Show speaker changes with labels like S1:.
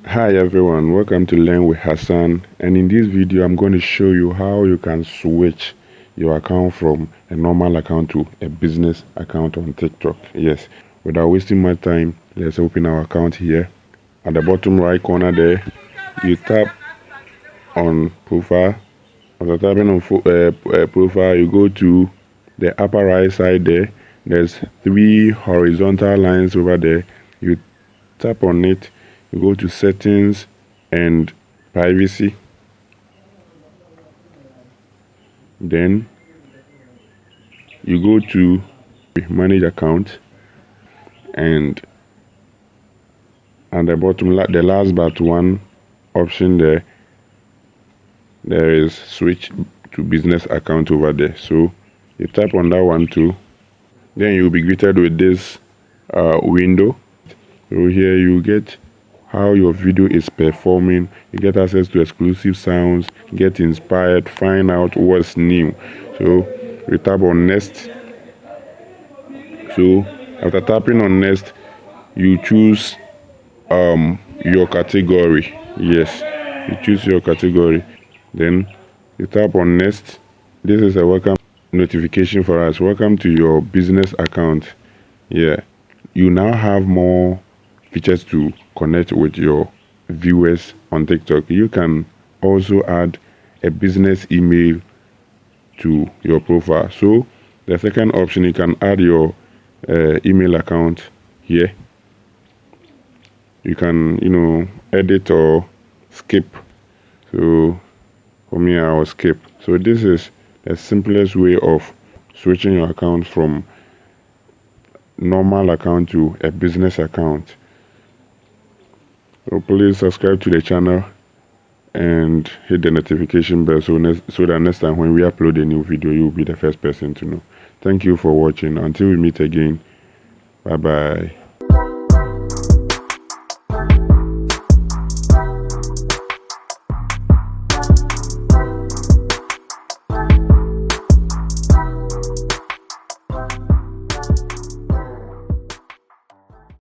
S1: Hi everyone, welcome to Learn with Hassan, and in this video I'm going to show you how you can switch your account from a normal account to a business account on TikTok. Yes, without wasting much time, let's open our account here. At the bottom right corner there, you tap on profile. After tapping on profile, you go to the upper right side there. There's 3 horizontal lines over there. You tap on it. You go to settings and privacy. Then you go to manage account, and at the bottom, the last but one option there is switch to business account over there. So you tap on that one too. Then you'll be greeted with this window. So here you get how your video is performing. You get access to exclusive sounds, get inspired, find out what's new. So you tap on next. So after tapping on next, you choose your category. Yes, you choose your category. Then you tap on next. This is a welcome notification for us. Welcome to your business account. Yeah, you now have more features to connect with your viewers on TikTok. You can also add a business email to your profile. So the second option, you can add your email account here. You can edit or skip. So for me, I will skip. So this is the simplest way of switching your account from normal account to a business account. So please subscribe to the channel and hit the notification bell so that next time when we upload a new video, you'll be the first person to know. Thank you for watching. Until we meet again, bye bye.